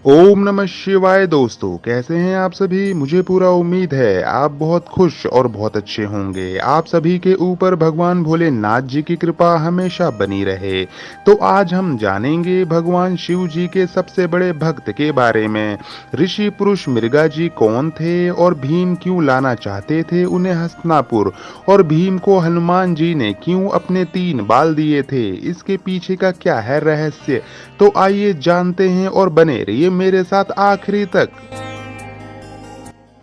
ओम नमः शिवाय दोस्तों, कैसे हैं आप सभी? मुझे पूरा उम्मीद है आप बहुत खुश और बहुत अच्छे होंगे। आप सभी के ऊपर भगवान भोलेनाथ जी की कृपा हमेशा बनी रहे। तो आज हम जानेंगे भगवान शिव जी के सबसे बड़े भक्त के बारे में। ऋषि पुरुष मृगा जी कौन थे और भीम क्यों लाना चाहते थे उन्हें हस्तिनापुर, और भीम को हनुमान जी ने क्यों अपने 3 बाल दिए थे, इसके पीछे का क्या है रहस्य। तो आइए जानते हैं और बने रहिए मेरे साथ आखिरी तक।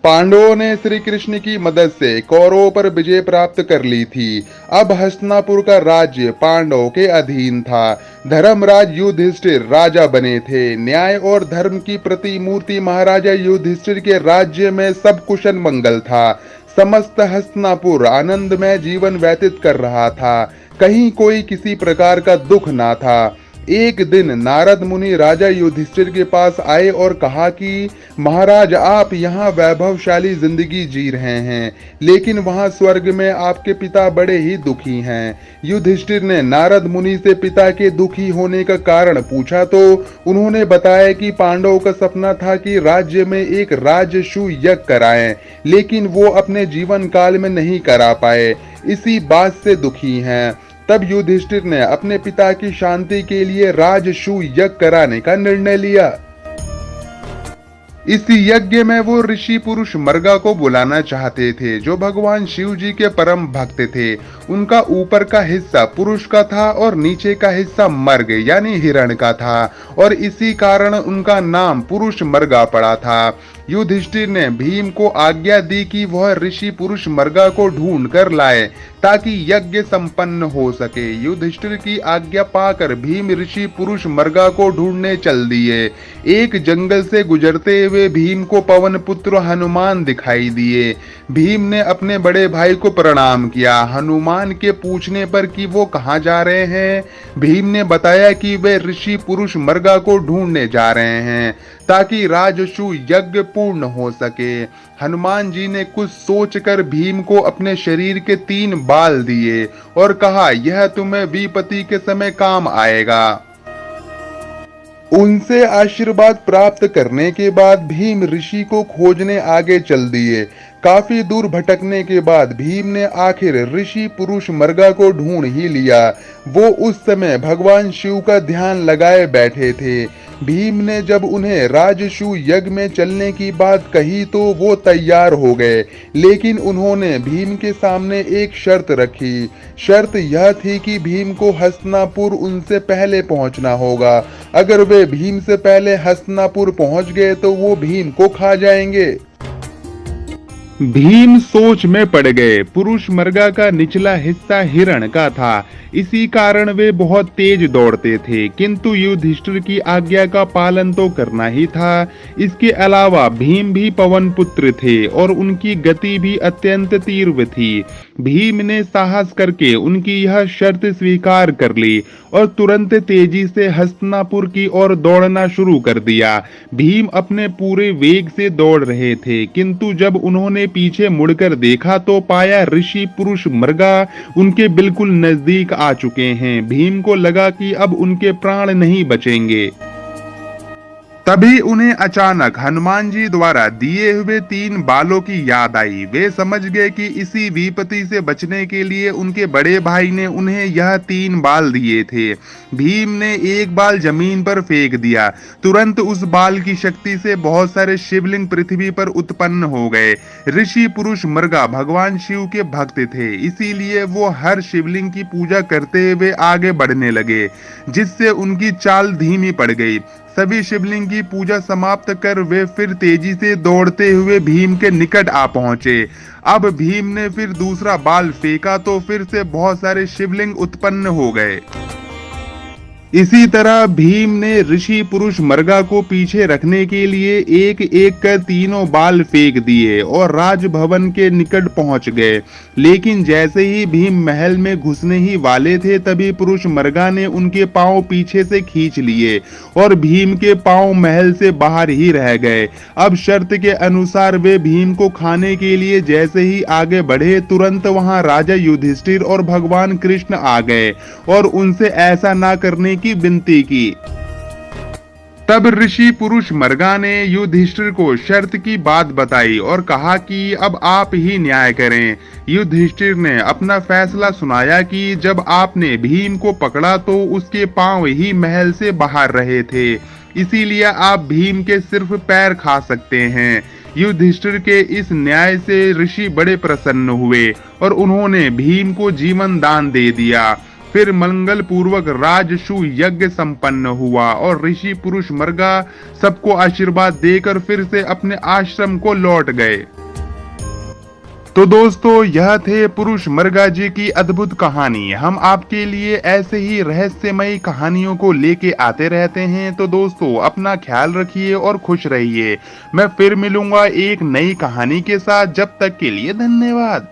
पांडवों ने श्री कृष्ण की मदद से कौरवों पर विजय प्राप्त कर ली थी। अब हस्तिनापुर का राज्य पांडवों के अधीन था। धर्मराज युधिष्ठिर राजा बने थे। न्याय और धर्म की प्रतिमूर्ति महाराजा युधिष्ठिर के राज्य में सब कुशल मंगल था। समस्त हस्तिनापुर आनंदमय जीवन व्यतीत कर रहा था। कहीं कोई किसी प्रकार का दुख ना था। एक दिन नारद मुनि राजा युधिष्ठिर के पास आए और कहा कि महाराज, आप यहाँ वैभवशाली जिंदगी जी रहे हैं, लेकिन वहाँ स्वर्ग में आपके पिता बड़े ही दुखी हैं। युधिष्ठिर ने नारद मुनि से पिता के दुखी होने का कारण पूछा तो उन्होंने बताया कि पांडवों का सपना था कि राज्य में एक राजसूय यज्ञ कराएं, लेकिन वो अपने जीवन काल में नहीं करा पाए। इसी बात से दुखी हैं। तब युधिष्ठिर ने अपने पिता की शांति के लिए राजसूय यज्ञ कराने का निर्णय लिया। इस यज्ञ में वो ऋषि पुरुष मर्गा को बुलाना चाहते थे, जो भगवान शिव जी के परम भक्त थे। उनका ऊपर का हिस्सा पुरुष का था और नीचे का हिस्सा मर्ग यानी हिरण का था, और इसी कारण उनका नाम पुरुष मर्गा पड़ा था। युधिष्ठिर ने भीम को आज्ञा दी कि वह ऋषि पुरुष मर्गा को ढूंढ कर लाए ताकि यज्ञ संपन्न हो सके। युधिष्ठिर की आज्ञा पाकर भीम ऋषि पुरुष मर्गा को ढूंढने चल दिए। एक जंगल से गुजरते हुए भीम को पवन पुत्र हनुमान दिखाई दिए। भीम ने अपने बड़े भाई को प्रणाम किया। हनुमान के पूछने पर कि वो कहाँ जा रहे हैं, भीम ने बताया कि वे ऋषि पुरुष मर्गा को ढूंढने जा रहे हैं ताकि राजसूय यज्ञ पूर्ण हो सके। हनुमान जी ने कुछ सोचकर भीम को अपने शरीर के 3 बाल दिए और कहा, यह तुम्हें विपत्ति के समय काम आएगा। उनसे आशीर्वाद प्राप्त करने के बाद भीम ऋषि को खोजने आगे चल दिए। काफी दूर भटकने के बाद भीम ने आखिर ऋषि पुरुष मर्गा को ढूंढ ही लिया। वो उस समय भगवान शिव का ध्यान लगाए बैठे थे। भीम ने जब उन्हें राजसूय यज्ञ में चलने की बात कही तो वो तैयार हो गए, लेकिन उन्होंने भीम के सामने एक शर्त रखी। शर्त यह थी कि भीम को हस्तिनापुर उनसे पहले पहुंचना होगा। अगर वे भीम से पहले हस्तिनापुर पहुंच गए तो वो भीम को खा जाएंगे। भीम सोच में पड़ गए। पुरुष मर्गा का निचला हिस्सा हिरण का था, इसी कारण वे बहुत तेज दौड़ते थे, किंतु युधिष्ठिर की आज्ञा का पालन तो करना ही था। इसके अलावा भीम भी पवन पुत्र थे और उनकी गति भी अत्यंत तीव्र थी। भीम ने साहस करके उनकी यह शर्त स्वीकार कर ली और तुरंत तेजी से हस्तिनापुर की ओर दौड़ना शुरू कर दिया। भीम अपने पूरे वेग से दौड़ रहे थे, किंतु जब उन्होंने पीछे मुड़कर देखा तो पाया ऋषि पुरुष मर्गा उनके बिल्कुल नजदीक आ चुके हैं। भीम को लगा कि अब उनके प्राण नहीं बचेंगे। तभी उन्हें अचानक हनुमान जी द्वारा दिए हुए 3 बालों की याद आई। वे समझ गए कि इसी विपत्ति से बचने के लिए उनके बड़े भाई ने उन्हें यह 3 बाल दिए थे। भीम ने एक बाल जमीन पर फेंक दिया। तुरंत उस बाल की शक्ति से बहुत सारे शिवलिंग पृथ्वी पर उत्पन्न हो गए। ऋषि पुरुष मर्गा भगवान शिव के भक्त थे, इसीलिए वो हर शिवलिंग की पूजा करते हुए आगे बढ़ने लगे, जिससे उनकी चाल धीमी पड़ गई। सभी शिवलिंग की पूजा समाप्त कर वे फिर तेजी से दौड़ते हुए भीम के निकट आ पहुंचे। अब भीम ने फिर दूसरा बाल फेंका तो फिर से बहुत सारे शिवलिंग उत्पन्न हो गए। इसी तरह भीम ने ऋषि पुरुष मर्गा को पीछे रखने के लिए एक एक कर 3 बाल फेंक दिए और राजभवन के निकट पहुंच गए। लेकिन जैसे ही भीम महल में घुसने ही वाले थे, तभी पुरुष मर्गा ने उनके पांव पीछे से खींच लिए और भीम के पांव महल से बाहर ही रह गए। अब शर्त के अनुसार वे भीम को खाने के लिए जैसे ही आगे बढ़े, तुरंत वहां राजा युधिष्ठिर और भगवान कृष्ण आ गए और उनसे ऐसा ना करने की विनती की। तब ऋषि पुरुष मर्गा ने युधिष्ठिर को शर्त की बात बताई और कहा कि अब आप ही न्याय करें। युधिष्ठिर ने अपना फैसला सुनाया कि जब आपने भीम को पकड़ा तो उसके पांव ही महल से बाहर रहे थे, इसीलिए आप भीम के सिर्फ पैर खा सकते हैं। युधिष्ठिर के इस न्याय से ऋषि बड़े प्रसन्न हुए और उन्होंने भीम को जीवन दान दे दिया। फिर मंगल पूर्वक राजसु यज्ञ संपन्न हुआ और ऋषि पुरुष मर्गा सबको आशीर्वाद देकर फिर से अपने आश्रम को लौट गए। तो दोस्तों, यह थे पुरुष मर्गा जी की अद्भुत कहानी। हम आपके लिए ऐसे ही रहस्यमयी कहानियों को लेके आते रहते हैं। तो दोस्तों, अपना ख्याल रखिए और खुश रहिए। मैं फिर मिलूंगा एक नई कहानी के साथ। जब तक के लिए धन्यवाद।